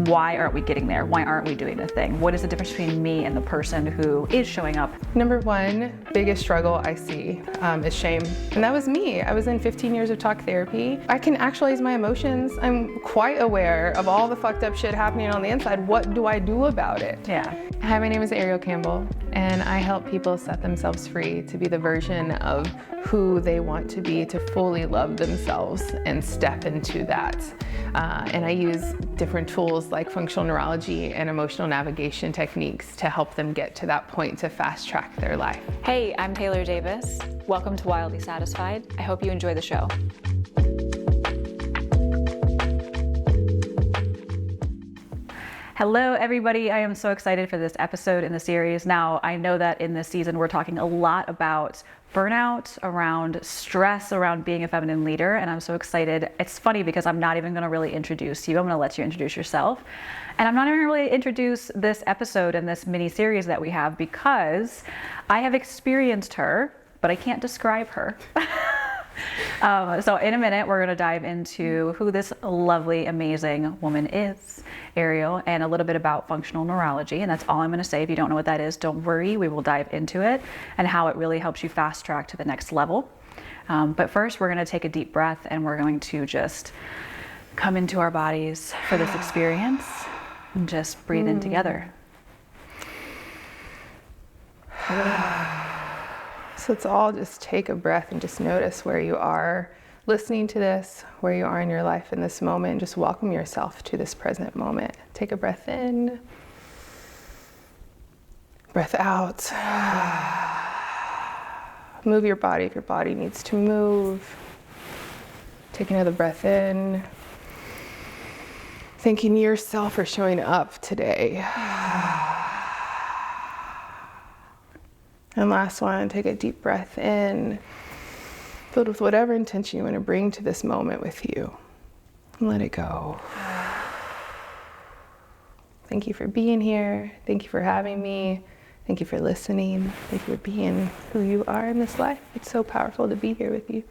why aren't we getting there? Why aren't we doing the thing? What is the difference between me and the person who is showing up? Number one biggest struggle I see is shame. And that was me. I was in 15 years of talk therapy. I can actualize my emotions. I'm quite aware of all the fucked up shit happening on the inside. What do I do about it? Yeah. Hi, my name is Ariel Campbell, and I help people set themselves free to be the version of who they want to be, to fully love themselves and step into that. And I use different tools like functional neurology and emotional navigation techniques to help them get to that point to fast track their life. Hey, I'm Taylor Davis. Welcome to Wildly Satisfied. I hope you enjoy the show. Hello, everybody. I am so excited for this episode in the series. Now, I know that in this season, we're talking a lot about burnout, around stress, around being a feminine leader, and I'm so excited. It's funny because I'm not even going to really introduce you. I'm going to let you introduce yourself. And I'm not even really introduce this episode and this mini series that we have because I have experienced her, but I can't describe her. So in a minute, we're going to dive into who this lovely, amazing woman is, Ariel, and a little bit about functional neurology. And that's all I'm going to say. If you don't know what that is, don't worry. We will dive into it and how it really helps you fast track to the next level. But first, we're going to take a deep breath and we're going to just come into our bodies for this experience and just breathe in together. So let's all just take a breath and just notice where you are listening to this, where you are in your life in this moment, and just welcome yourself to this present moment. Take a breath in, breath out. Move your body if your body needs to move. Take another breath in. Thanking yourself for showing up today. And last one, take a deep breath in, filled with whatever intention you want to bring to this moment with you. And let it go. Thank you for being here. Thank you for having me. Thank you for listening. Thank you for being who you are in this life. It's so powerful to be here with you.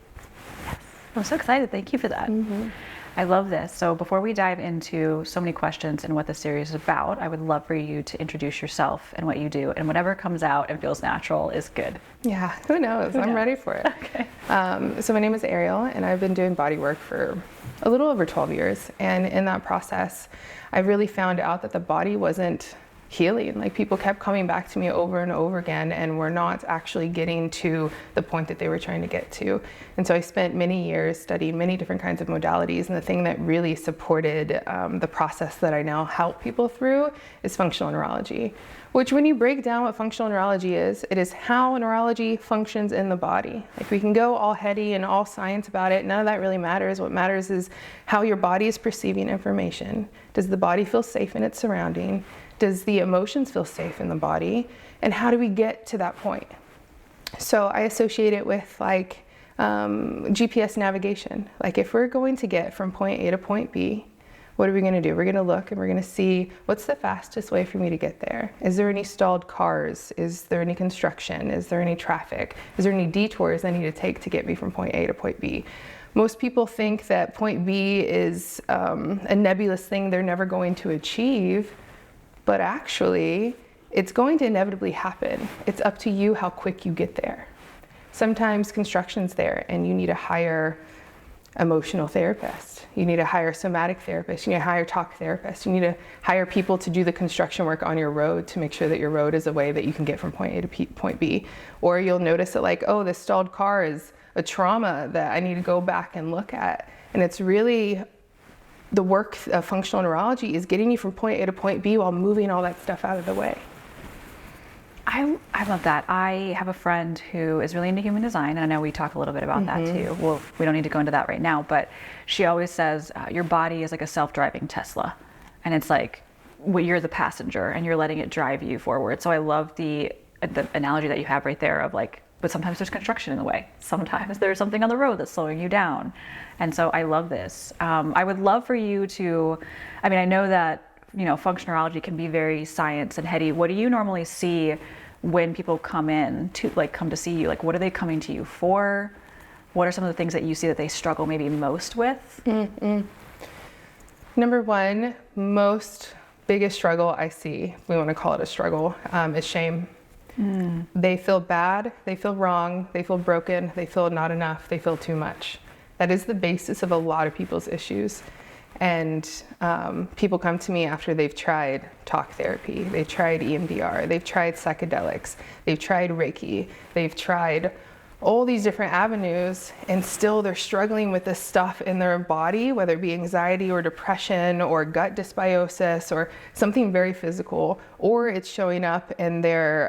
Yes. I'm so excited. Thank you for that. I love this. So before we dive into so many questions and what the series is about, I would love for you to introduce yourself and what you do, and whatever comes out and feels natural is good. Yeah, who knows? I'm ready for it. Okay. So my name is Ariel, and I've been doing body work for a little over 12 years. And in that process, I really found out that the body wasn't healing. Like, people kept coming back to me over and over again and were not actually getting to the point that they were trying to get to. And so I spent many years studying many different kinds of modalities, and the thing that really supported the process that I now help people through is functional neurology, which, when you break down what functional neurology is, it is how neurology functions in the body. Like, we can go all heady and all science about it. None of that really matters. What matters is how your body is perceiving information. Does the body feel safe in its surrounding? Does the emotions feel safe in the body? And how do we get to that point? So I associate it with like GPS navigation. Like, if we're going to get from point A to point B, what are we going to do? We're going to look and we're going to see, what's the fastest way for me to get there? Is there any stalled cars? Is there any construction? Is there any traffic? Is there any detours I need to take to get me from point A to point B? Most people think that point B is a nebulous thing they're never going to achieve. But actually, it's going to inevitably happen. It's up to you how quick you get there. Sometimes construction's there and you need to hire emotional therapist. You need to hire somatic therapist. You need to hire talk therapist. You need to hire people to do the construction work on your road to make sure that your road is a way that you can get from point A to point B. Or you'll notice that, like, oh, this stalled car is a trauma that I need to go back and look at. And it's really the work of functional neurology is getting you from point A to point B while moving all that stuff out of the way. I love that. I have a friend who is really into human design, and I know we talk a little bit about that too. Well, we don't need to go into that right now, but she always says your body is like a self-driving Tesla, and it's like, well, you're the passenger and you're letting it drive you forward. So I love the analogy that you have right there of like, but sometimes there's construction in the way. Sometimes there's something on the road that's slowing you down. And so I love this. I would love for you to, I know that, functional neurology can be very science and heady. What do you normally see when people come to see you? Like, what are they coming to you for? What are some of the things that you see that they struggle maybe most with? Number one, most biggest struggle I see, we want to call it a struggle, is shame. They feel bad, they feel wrong, they feel broken, they feel not enough, they feel too much. That is the basis of a lot of people's issues. And people come to me after they've tried talk therapy, they've tried EMDR, they've tried psychedelics, they've tried Reiki, they've tried all these different avenues, and still they're struggling with this stuff in their body, whether it be anxiety or depression or gut dysbiosis or something very physical, or it's showing up in their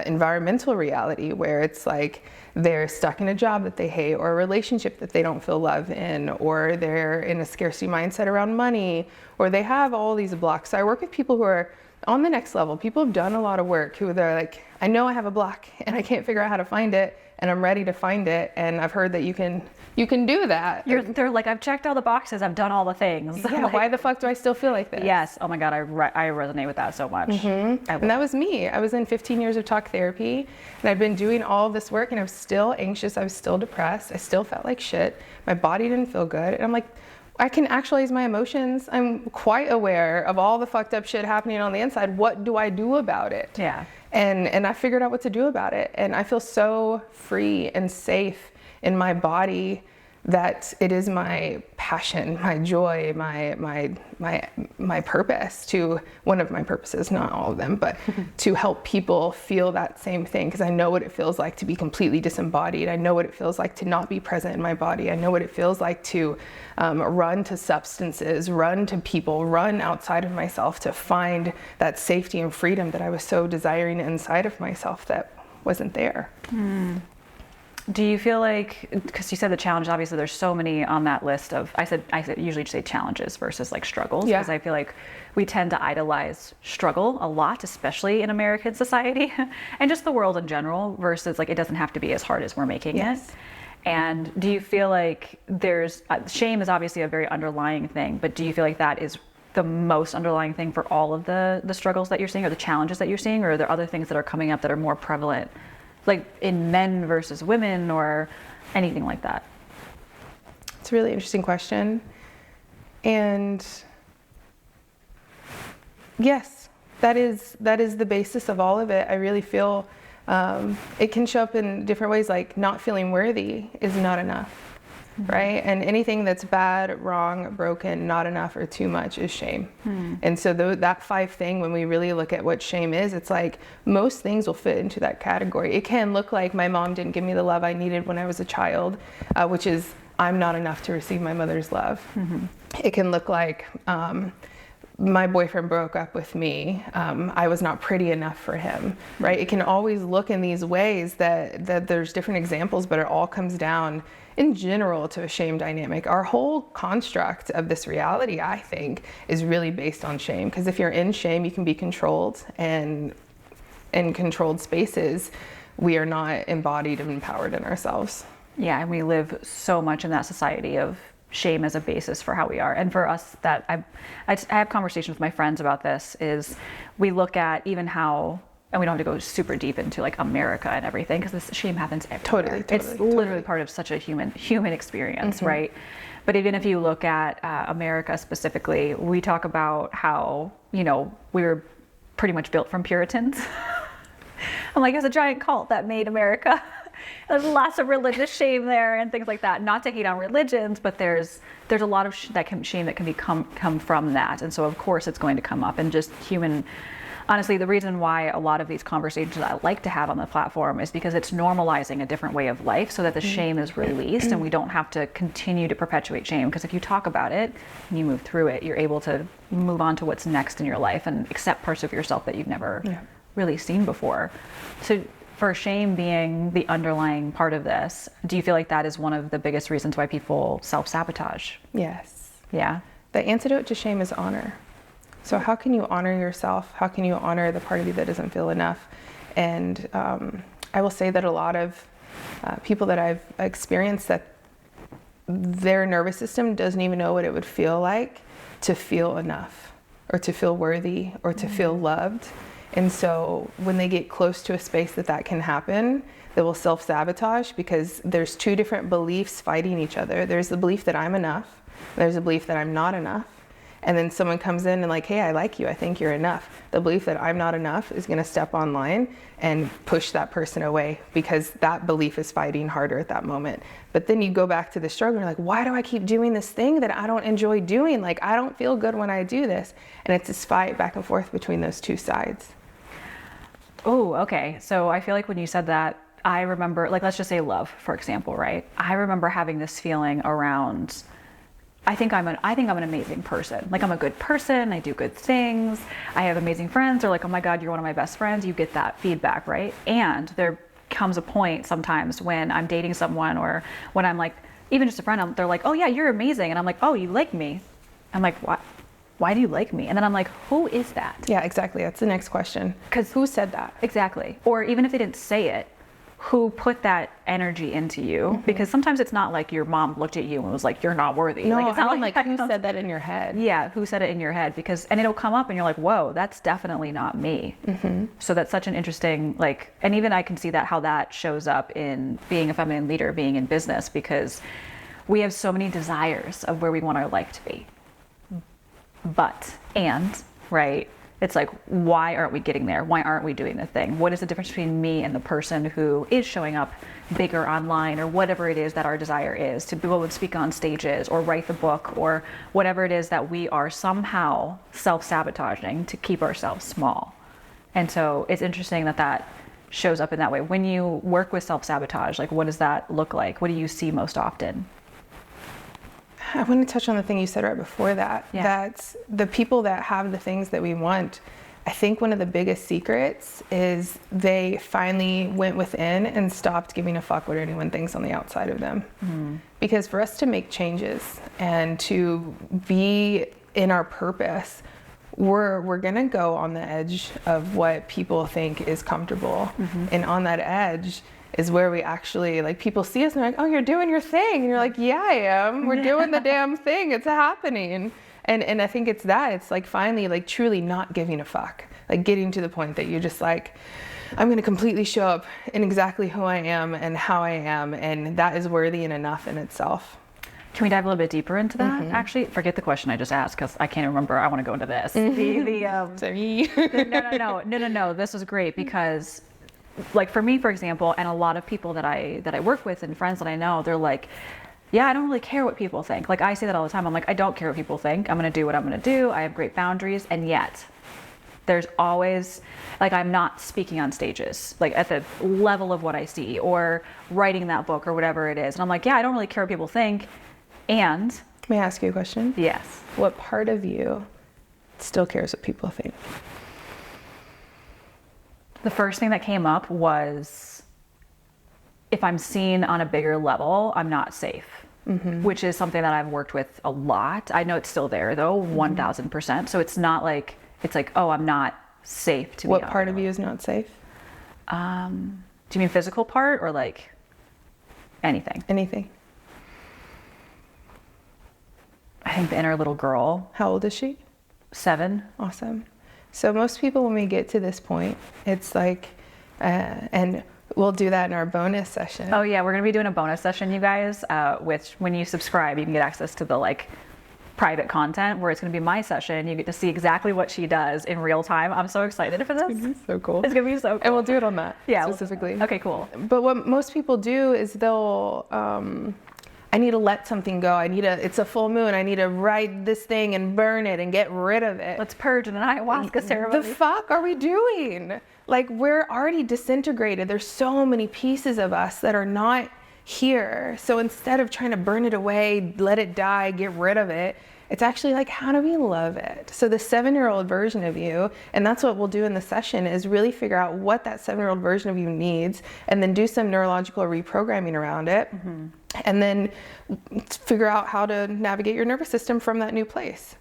environmental reality, where it's like they're stuck in a job that they hate, or a relationship that they don't feel love in, or they're in a scarcity mindset around money, or they have all these blocks. So I work with people who are on the next level. People have done a lot of work, who they're like, I know I have a block and I can't figure out how to find it, and I'm ready to find it. And I've heard that you can do that. They're like, I've checked all the boxes, I've done all the things. Yeah, Like, why the fuck do I still feel like this? yes, oh my God, I resonate with that so much. And that was me. I was in 15 years of talk therapy, and I'd been doing all of this work, and I was still anxious, I was still depressed, I still felt like shit, my body didn't feel good, and I'm like, I can actualize my emotions. I'm quite aware of all the fucked up shit happening on the inside. What do I do about it? Yeah. And I figured out what to do about it. And I feel so free and safe in my body that it is my passion, my joy, my purpose to, one of my purposes, not all of them, but to help people feel that same thing. Because I know what it feels like to be completely disembodied. I know what it feels like to not be present in my body. I know what it feels like to run to substances, run to people, run outside of myself to find that safety and freedom that I was so desiring inside of myself that wasn't there. Do you feel like, because you said the challenge, obviously there's so many on that list of, I usually just say challenges versus like struggles, because I feel like we tend to idolize struggle a lot, especially in American society and just the world in general, versus like it doesn't have to be as hard as we're making it. And do you feel like there's, shame is obviously a very underlying thing, but do you feel like that is the most underlying thing for all of the struggles that you're seeing, or the challenges that you're seeing, or are there other things that are coming up that are more prevalent, like in men versus women or anything like that? It's a really interesting question. And yes, that is the basis of all of it. I really feel it can show up in different ways, like not feeling worthy is not enough. Right? And anything that's bad, wrong, broken, not enough, or too much is shame. And so that 5 thing, when we really look at what shame is, it's like most things will fit into that category. It can look like my mom didn't give me the love I needed when I was a child, which is I'm not enough to receive my mother's love. It can look like my boyfriend broke up with me. I was not pretty enough for him, right? It can always look in these ways that there's different examples, but it all comes down in general to a shame dynamic. Our whole construct of this reality, I think, is really based on shame. Because if you're in shame, you can be controlled, and in controlled spaces, we are not embodied and empowered in ourselves. Yeah, and we live so much in that society of shame as a basis for how we are. And for us, that I have conversations with my friends about this, is we look at even how, and we don't have to go super deep into like America and everything, because this shame happens everywhere. It's literally part of such a human experience, right? But even if you look at America specifically, we talk about how, we were pretty much built from Puritans. I'm like, it was a giant cult that made America. There's lots of religious shame there and things like that. Not to hate on religions, but there's a lot of shame that can come from that. And so of course it's going to come up, and just honestly, the reason why a lot of these conversations I like to have on the platform is because it's normalizing a different way of life, so that the shame is released and we don't have to continue to perpetuate shame. Because if you talk about it and you move through it, you're able to move on to what's next in your life and accept parts of yourself that you've never really seen before. So for shame being the underlying part of this, do you feel like that is one of the biggest reasons why people self-sabotage? Yes. Yeah. The antidote to shame is honor. So how can you honor yourself? How can you honor the part of you that doesn't feel enough? And I will say that a lot of people that I've experienced, that their nervous system doesn't even know what it would feel like to feel enough, or to feel worthy, or to feel loved. And so when they get close to a space that can happen, they will self-sabotage, because there's 2 different beliefs fighting each other. There's the belief that I'm enough, There's a belief that I'm not enough. And then someone comes in and like, hey, I like you, I think you're enough. The belief that I'm not enough is going to step online and push that person away, because that belief is fighting harder at that moment. But then you go back to the struggle, you're like, why do I keep doing this thing that I don't enjoy doing? Like, I don't feel good when I do this. And it's this fight back and forth between those two sides. Oh, okay. So I feel like when you said that, I remember, like, let's just say love, for example, right? I remember having this feeling around, I think I'm an amazing person. Like, I'm a good person, I do good things, I have amazing friends. They're like, oh my God, you're one of my best friends. You get that feedback, right? And there comes a point sometimes when I'm dating someone, or when I'm like, even just a friend, they're like, oh yeah, you're amazing. And I'm like, oh, you like me? I'm like, what? Why do you like me? And then I'm like, who is that? Yeah, exactly. That's the next question. Because who said that? Exactly. Or even if they didn't say it, who put that energy into you? Because sometimes it's not like your mom looked at you and was like, you're not worthy. No, like, it's not like who said that in your head? Yeah, who said it in your head? Because, and it'll come up and you're like, whoa, that's definitely not me. So that's such an interesting, like, and even I can see that, how that shows up in being a feminine leader, being in business, because we have so many desires of where we want our life to be. Right? It's like, why aren't we getting there? Why aren't we doing the thing? What is the difference between me and the person who is showing up bigger online, or whatever it is that our desire is, to be able to speak on stages or write the book, or whatever it is that we are somehow self-sabotaging to keep ourselves small. And so it's interesting that that shows up in that way. When you work with self-sabotage, like, what does that look like? What do you see most often? I want to touch on the thing you said right before that. Yeah. That's the people that have the things that we want. I think one of the biggest secrets is they finally went within and stopped giving a fuck what anyone thinks on the outside of them. Because for us to make changes and to be in our purpose, we're gonna go on the edge of what people think is comfortable. And on that edge is where we actually, like, people see us and they're like, oh, you're doing your thing. And you're like, yeah, I am. We're doing the damn thing. It's happening. And I think it's that. It's like finally, like, truly not giving a fuck. Like, getting to the point that you're just like, I'm going to completely show up in exactly who I am and how I am. And that is worthy and enough in itself. Can we dive a little bit deeper into that? Actually, forget the question I just asked, because I can't remember. I want to go into this. Sorry. No. This was great, because, like, for me, for example, and a lot of people that I work with and friends that I know, they're like, yeah, I don't really care what people think. Like, I say that all the time. I'm like, I don't care what people think. I'm going to do what I'm going to do. I have great boundaries. And yet there's always, like, I'm not speaking on stages, like, at the level of what I see, or writing that book or whatever it is. And I'm like, yeah, I don't really care what people think. And may I ask you a question? Yes. What part of you still cares what people think? The first thing that came up was, if I'm seen on a bigger level, I'm not safe, which is something that I've worked with a lot. I know it's still there though, 1000%. So it's not like, it's like, oh, I'm not safe to be. What part of you is not safe? Do you mean physical part, or like anything? Anything. I think the inner little girl. How old is she? 7. Awesome. So most people, when we get to this point, it's like, and we'll do that in our bonus session. Oh yeah, we're gonna be doing a bonus session, you guys, which when you subscribe, you can get access to the, like, private content, where it's gonna be my session. You get to see exactly what she does in real time. I'm so excited for this. It's gonna be so cool. It's gonna be so cool. And we'll do it on that, yeah, specifically. Okay, cool. But what most people do is they'll, I need to let something go. It's a full moon. I need to write this thing and burn it and get rid of it. Let's purge in an ayahuasca ceremony. The fuck are we doing? Like, we're already disintegrated. There's so many pieces of us that are not here. So instead of trying to burn it away, let it die, get rid of it, it's actually like, how do we love it? So the 7-year-old version of you, and that's what we'll do in the session, is really figure out what that 7-year-old version of you needs, and then do some neurological reprogramming around it, and then figure out how to navigate your nervous system from that new place.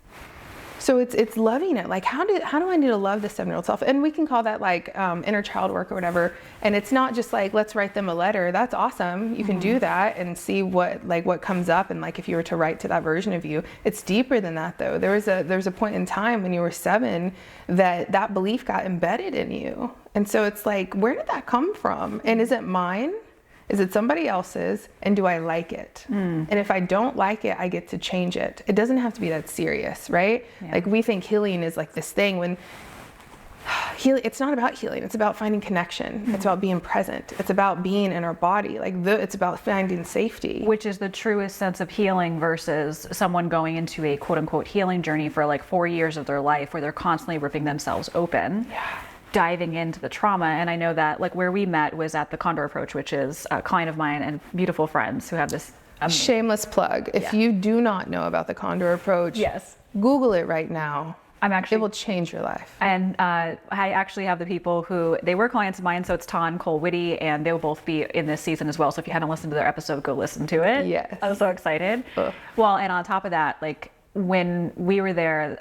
So it's loving it. Like, how do I need to love the 7-year-old self? And we can call that, like, inner child work or whatever. And it's not just like, let's write them a letter. That's awesome. You can do that and see what comes up. And, like, if you were to write to that version of you, it's deeper than that though. There's a point in time when you were 7 that belief got embedded in you. And so it's like, where did that come from? And is it mine? Is it somebody else's, and do I like it? And if I don't like it, I get to change it. It doesn't have to be that serious, right? Yeah. Like we think healing is like this thing when healing, it's not about healing. It's about finding connection. It's about being present. It's about being in our body. It's about finding safety. Which is the truest sense of healing versus someone going into a quote unquote healing journey for like 4 years of their life where they're constantly ripping themselves open. Yeah. Diving into the trauma. And I know that like where we met was at the Condor Approach, which is a client of mine and beautiful friends who have this shameless plug. If you do not know about the Condor Approach, yes, Google it right now. It will change your life. And I actually have the people who, they were clients of mine, so it's Ton, Cole Whitty, and they will both be in this season as well. So if you hadn't listened to their episode, go listen to it. Yes. I'm so excited. Ugh. Well, and on top of that, like when we were there,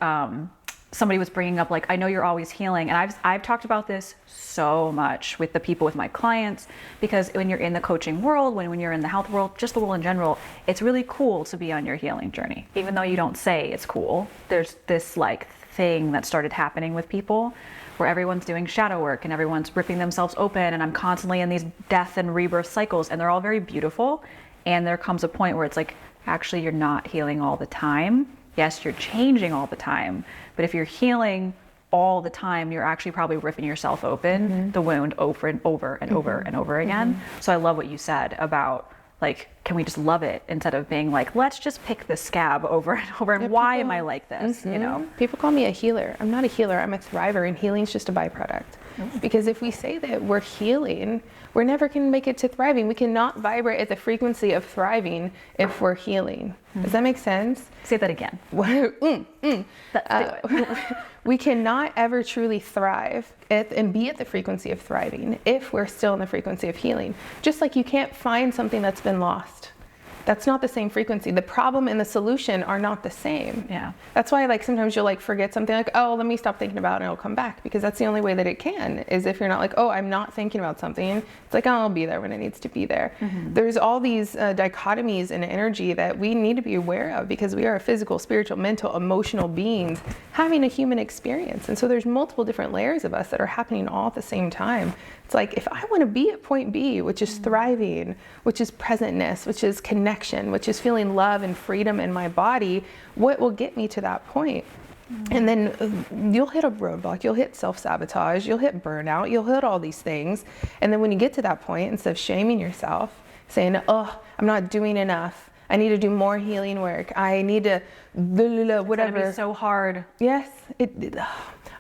somebody was bringing up like, I know you're always healing. And I've talked about this so much with the people, with my clients, because when you're in the coaching world, when you're in the health world, just the world in general, it's really cool to be on your healing journey. Even though you don't say it's cool, there's this like thing that started happening with people where everyone's doing shadow work and everyone's ripping themselves open, and I'm constantly in these death and rebirth cycles, and they're all very beautiful. And there comes a point where it's like, actually, you're not healing all the time. Yes, you're changing all the time, but if you're healing all the time, you're actually probably ripping yourself open, the wound over and over and over and over again. So I love what you said about like, can we just love it instead of being like, let's just pick the scab over and over, and why am I like this, you know? People call me a healer. I'm not a healer, I'm a thriver, and healing's just a byproduct. Because if we say that we're healing, we're never going to make it to thriving. We cannot vibrate at the frequency of thriving if we're healing. Does that make sense? Say that again. Let's do it. We cannot ever truly thrive and be at the frequency of thriving if we're still in the frequency of healing. Just like you can't find something that's been lost. That's not the same frequency. The problem and the solution are not the same. Yeah. That's why like sometimes you'll like forget something like, oh, let me stop thinking about it and it'll come back, because that's the only way that it can, is if you're not like, oh, I'm not thinking about something. It's like, oh, I'll be there when it needs to be there. There's all these dichotomies in energy that we need to be aware of, because we are physical, spiritual, mental, emotional beings having a human experience. And so there's multiple different layers of us that are happening all at the same time. It's like, if I want to be at point B, which is thriving, which is presentness, which is connection, which is feeling love and freedom in my body, what will get me to that point? And then you'll hit a roadblock, you'll hit self-sabotage, you'll hit burnout, you'll hit all these things. And then when you get to that point, instead of shaming yourself, saying, oh, I'm not doing enough, I need to do more healing work, I need to, whatever. It's so hard. Yes.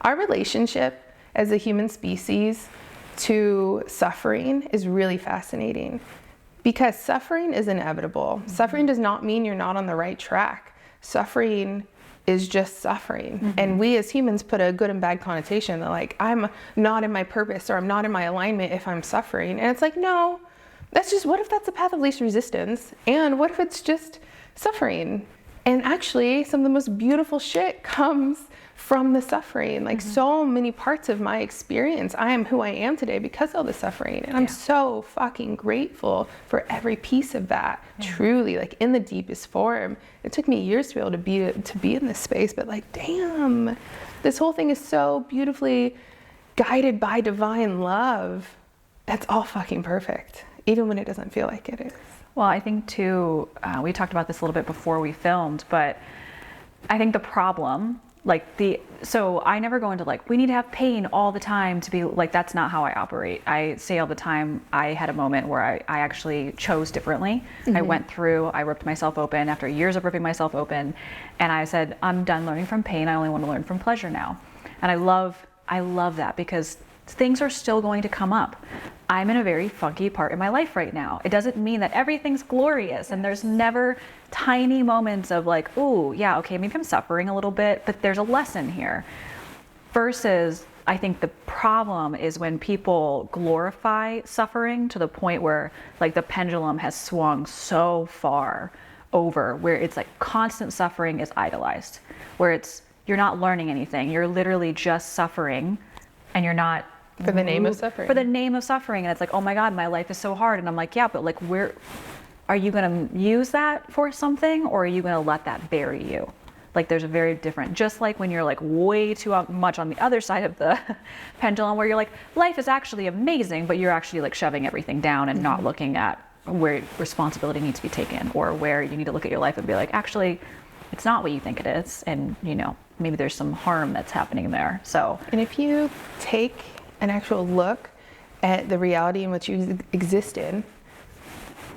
Our relationship as a human species to suffering is really fascinating, because suffering is inevitable. Suffering does not mean you're not on the right track. Suffering is just suffering. And we as humans put a good and bad connotation that like, I'm not in my purpose or I'm not in my alignment if I'm suffering. And it's like, no, that's just, what if that's the path of least resistance? And what if it's just suffering? And actually some of the most beautiful shit comes from the suffering. Like so many parts of my experience, I am who I am today because of the suffering. And I'm so fucking grateful for every piece of that, truly, like in the deepest form. It took me years to be able to be in this space, but like, damn, this whole thing is so beautifully guided by divine love. That's all fucking perfect, even when it doesn't feel like it is. Well, I think too, we talked about this a little bit before we filmed, but I think the problem, so I never go into like, we need to have pain all the time to be like, that's not how I operate. I say all the time, I had a moment where I actually chose differently. I went through, I ripped myself open after years of ripping myself open. And I said, I'm done learning from pain. I only want to learn from pleasure now. And I love that, because things are still going to come up. I'm in a very funky part in my life right now. It doesn't mean that everything's glorious, and there's never tiny moments of like, oh yeah, okay, maybe I'm suffering a little bit, but there's a lesson here. Versus, I think the problem is when people glorify suffering to the point where like the pendulum has swung so far over, where it's like constant suffering is idolized, where it's, you're not learning anything, you're literally just suffering, and you're not, for the name of suffering. For the name of suffering. And it's like, oh my God, my life is so hard. And I'm like, yeah, but like, where are you going to use that for something, or are you going to let that bury you? Like there's a very different, just like when you're like way too much on the other side of the pendulum where you're like, life is actually amazing, but you're actually like shoving everything down and not looking at where responsibility needs to be taken, or where you need to look at your life and be like, actually, it's not what you think it is. And you know, maybe there's some harm that's happening there. So, and if you take an actual look at the reality in which you exist in,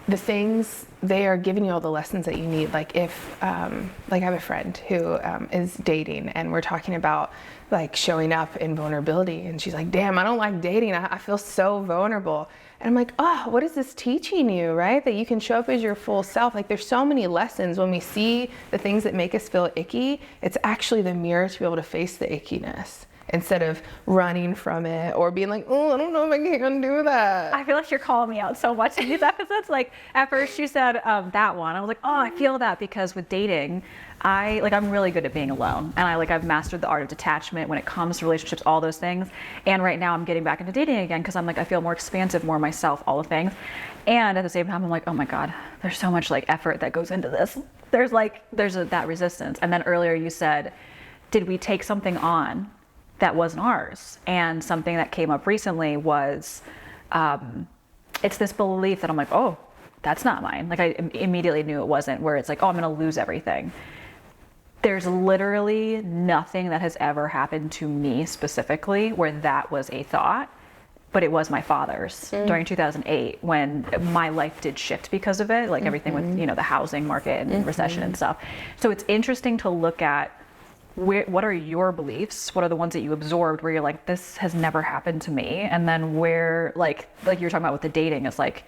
the things, they are giving you all the lessons that you need. Like if, like I have a friend who is dating, and we're talking about like showing up in vulnerability, and she's like, damn, I don't like dating. I feel so vulnerable. And I'm like, oh, what is this teaching you, right? That you can show up as your full self. Like there's so many lessons. When we see the things that make us feel icky, it's actually the mirror to be able to face the ickiness, instead of running from it or being like, oh, I don't know if I can do that. I feel like you're calling me out so much in these episodes. Like at first you said that one, I was like, oh, I feel that, because with dating, I'm really good at being alone, and I've mastered the art of detachment when it comes to relationships, all those things. And right now I'm getting back into dating again because I'm like, I feel more expansive, more myself, all the things. And at the same time, I'm like, oh my God, there's so much like effort that goes into this. There's that resistance. And then earlier you said, did we take something on that wasn't ours? And something that came up recently was, it's this belief that I'm like, oh, that's not mine. Like I immediately knew it wasn't, where it's like, oh, I'm gonna lose everything. There's literally nothing that has ever happened to me specifically where that was a thought, but it was my father's during 2008 when my life did shift because of it, like everything with, you know, the housing market and recession and stuff. So it's interesting to look at what are your beliefs? What are the ones that you absorbed where you're like, this has never happened to me? And then where, like you were talking about with the dating, is like,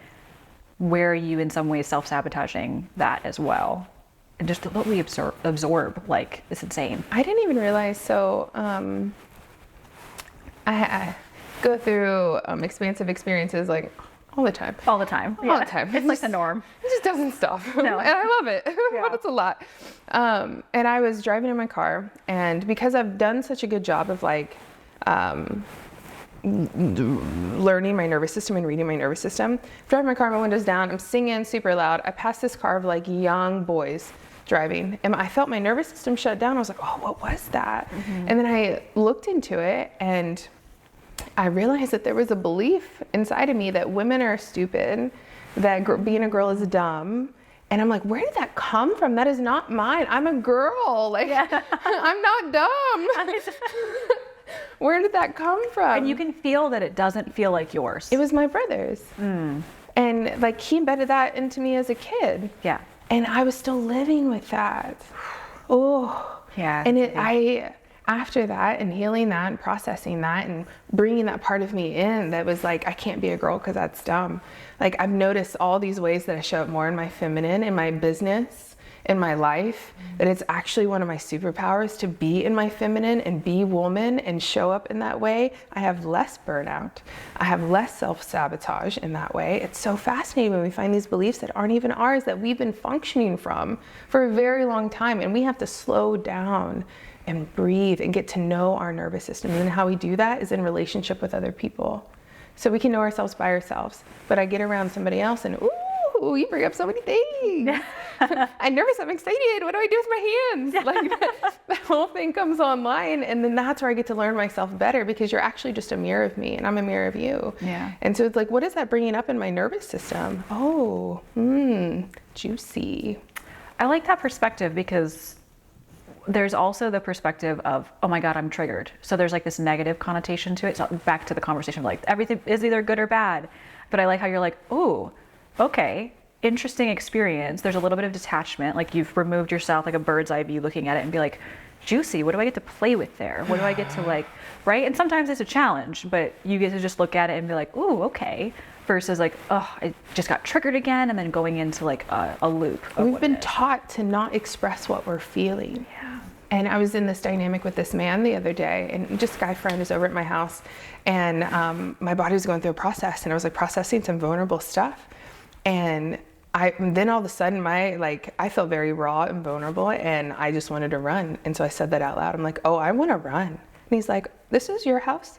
where are you in some ways self-sabotaging that as well? And just what we absorb, like, it's insane. I didn't even realize. So I go through expansive experiences like all the time. All the time. All the time. It's like the norm. It just doesn't stop. No. And I love it. Yeah. But it's a lot. And I was driving in my car, and because I've done such a good job of like learning my nervous system and reading my nervous system, driving my car, my windows down, I'm singing super loud. I passed this car of like young boys driving, and I felt my nervous system shut down. I was like, oh, what was that? And then I looked into it, and I realized that there was a belief inside of me that women are stupid, that being a girl is dumb. And I'm like, where did that come from? That is not mine. I'm a girl. Like, I'm not dumb. Where did that come from? And you can feel that it doesn't feel like yours. It was my brother's. And like, he embedded that into me as a kid. Yeah. And I was still living with that. Oh. Yeah. And after that, and healing that and processing that and bringing that part of me in that was like, I can't be a girl because that's dumb. Like, I've noticed all these ways that I show up more in my feminine, in my business, in my life, that it's actually one of my superpowers to be in my feminine and be woman and show up in that way. I have less burnout. I have less self-sabotage in that way. It's so fascinating when we find these beliefs that aren't even ours, that we've been functioning from for a very long time, and we have to slow down and breathe and get to know our nervous system. And how we do that is in relationship with other people. So we can know ourselves by ourselves. But I get around somebody else and, ooh, you bring up so many things. I'm nervous, I'm excited. What do I do with my hands? Like the whole thing comes online. And then that's where I get to learn myself better, because you're actually just a mirror of me and I'm a mirror of you. Yeah. And so it's like, what is that bringing up in my nervous system? Oh, juicy. I like that perspective, because there's also the perspective of, oh my God, I'm triggered. So there's like this negative connotation to it. So back to the conversation of like, everything is either good or bad. But I like how you're like, oh, okay, interesting experience. There's a little bit of detachment. Like, you've removed yourself, like a bird's eye view, looking at it and be like, juicy, what do I get to play with there? What do I get to like, right? And sometimes it's a challenge, but you get to just look at it and be like, ooh, okay. Versus like, oh, I just got triggered again, and then going into like a loop. We've been taught to not express what we're feeling. Yeah. And I was in this dynamic with this man the other day, and just a guy friend is over at my house, and my body was going through a process, and I was like processing some vulnerable stuff. And then all of a sudden I felt very raw and vulnerable, and I just wanted to run. And so I said that out loud. I'm like, oh, I want to run. And he's like, this is your house.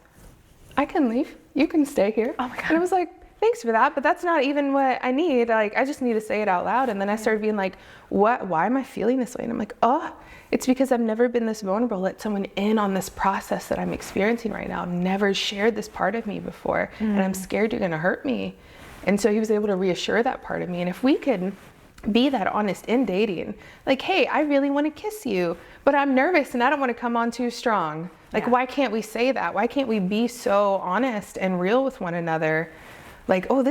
I can leave. You can stay here. Oh my God. And I was like, thanks for that, but that's not even what I need. Like, I just need to say it out loud. And then I started being like, why am I feeling this way? And I'm like, oh, it's because I've never been this vulnerable. Let someone in on this process that I'm experiencing right now. I've never shared this part of me before, and I'm scared you're gonna hurt me. And so he was able to reassure that part of me. And if we could be that honest in dating, like, hey, I really want to kiss you, but I'm nervous and I don't want to come on too strong. Like, why can't we say that? Why can't we be so honest and real with one another? Like, oh,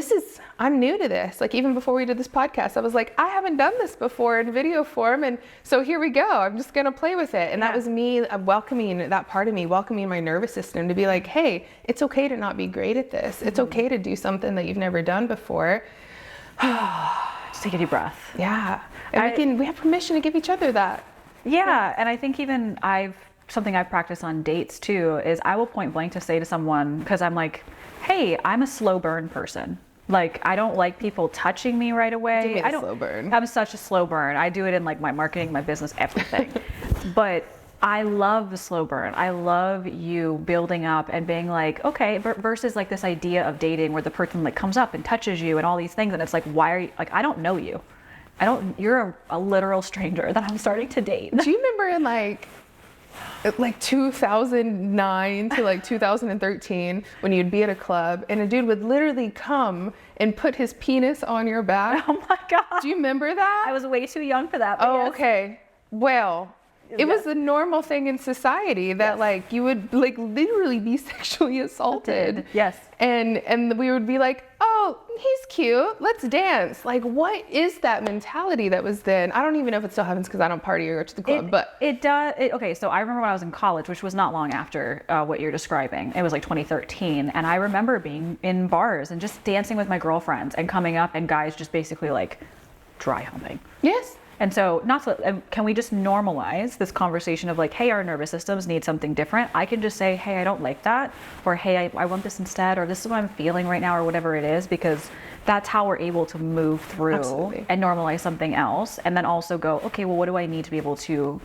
I'm new to this. Like, even before we did this podcast, I was like, I haven't done this before in video form. And so here we go. I'm just going to play with it. And that was me welcoming that part of me, welcoming my nervous system to be like, hey, it's okay to not be great at this. It's okay to do something that you've never done before. Just take a deep breath. Yeah. And we have permission to give each other that. Yeah. And I think even something I've practiced on dates too, is I will point blank to say to someone, because I'm like, hey, I'm a slow burn person. Like, I don't like people touching me right away. Slow burn. I'm such a slow burn. I do it in like my marketing, my business, everything. But I love the slow burn. I love you building up and being like, okay, versus like this idea of dating where the person like comes up and touches you and all these things. And it's like, why are you, like, I don't know you. You're a literal stranger that I'm starting to date. Do you remember in like 2009 to like 2013 when you'd be at a club and a dude would literally come and put his penis on your back? Oh my God. Do you remember that? I was way too young for that. Oh, yes. okay. Well, it was a normal thing in society that like you would like literally be sexually assaulted. Yes. And we would be like, oh, he's cute, let's dance. Like, what is that mentality that was then? I don't even know if it still happens because I don't party or go to the club, but it does. Okay, so I remember when I was in college, which was not long after what you're describing. It was like 2013, and I remember being in bars and just dancing with my girlfriends and coming up and guys just basically like dry humping. yes. And so can we just normalize this conversation of like, hey, our nervous systems need something different. I can just say, hey, I don't like that, or hey, I want this instead, or this is what I'm feeling right now, or whatever it is, because that's how we're able to move through and normalize something else. And then also go, okay, well, what do I need to be able to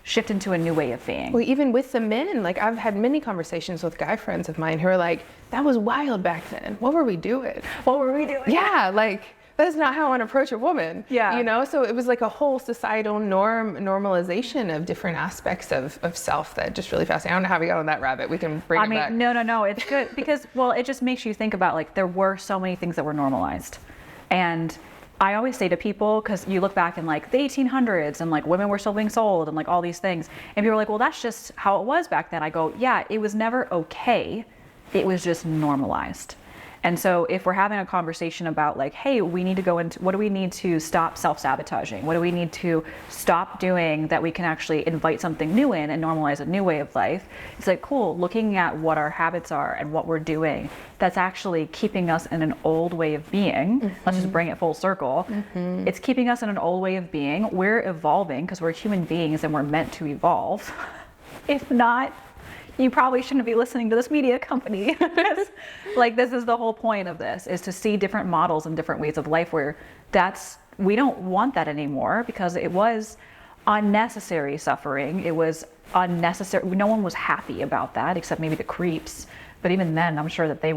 shift into a new way of being? Well, even with the men, like I've had many conversations with guy friends of mine who are like, that was wild back then. What were we doing? What were we doing? Yeah, like, that's not how I want to approach a woman. Yeah. You know, so it was like a whole societal normalization of different aspects of self that just really fascinating. I don't know how we got on that rabbit. We can bring it back. No, it's good because, well, it just makes you think about like, there were so many things that were normalized. And I always say to people, because you look back in like the 1800s and like women were still being sold and like all these things. And people are like, well, that's just how it was back then. I go, yeah, it was never okay. It was just normalized. And so if we're having a conversation about like, hey, we need to go into, what do we need to stop self-sabotaging? What do we need to stop doing that we can actually invite something new in and normalize a new way of life? It's like, cool, looking at what our habits are and what we're doing that's actually keeping us in an old way of being. Mm-hmm. Let's just bring it full circle. Mm-hmm. It's keeping us in an old way of being. We're evolving because we're human beings and we're meant to evolve. If not, you probably shouldn't be listening to this media company. Like, this is the whole point of this, is to see different models and different ways of life where we don't want that anymore, because it was unnecessary suffering. It was unnecessary. No one was happy about that except maybe the creeps. But even then, I'm sure that they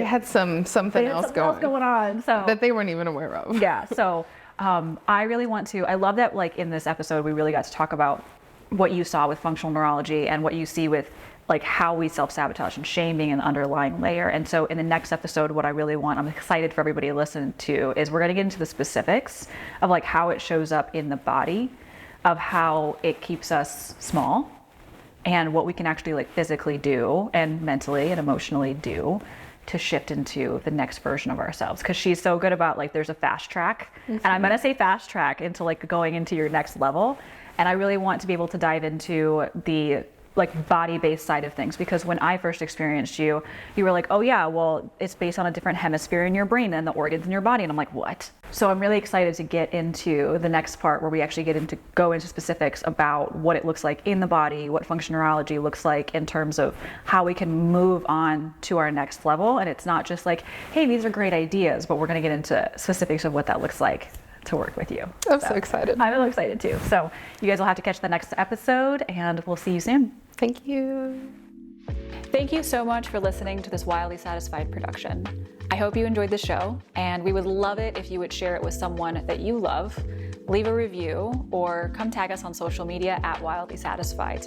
had something else going on. So that they weren't even aware of. Yeah. So I love that like in this episode, we really got to talk about what you saw with functional neurology and what you see with like how we self-sabotage and shame being an underlying layer. And so in the next episode, what I really want, I'm excited for everybody to listen to, is we're going to get into the specifics of like how it shows up in the body, of how it keeps us small, and what we can actually like physically do and mentally and emotionally do to shift into the next version of ourselves. Because she's so good about like, there's a fast track. Mm-hmm. And I'm going to say fast track into like going into your next level. And I really want to be able to dive into the like body-based side of things, because when I first experienced you, you were like, oh yeah, well, it's based on a different hemisphere in your brain than the organs in your body. And I'm like, what? So I'm really excited to get into the next part where we actually go into specifics about what it looks like in the body, what functional neurology looks like in terms of how we can move on to our next level. And it's not just like, hey, these are great ideas, but we're going to get into specifics of what that looks like to work with you. I'm so excited. I'm really excited too. So you guys will have to catch the next episode, and we'll see you soon. Thank you. Thank you so much for listening to this Wildly Satisfied production. I hope you enjoyed the show, and we would love it if you would share it with someone that you love, leave a review, or come tag us on social media at Wildly Satisfied.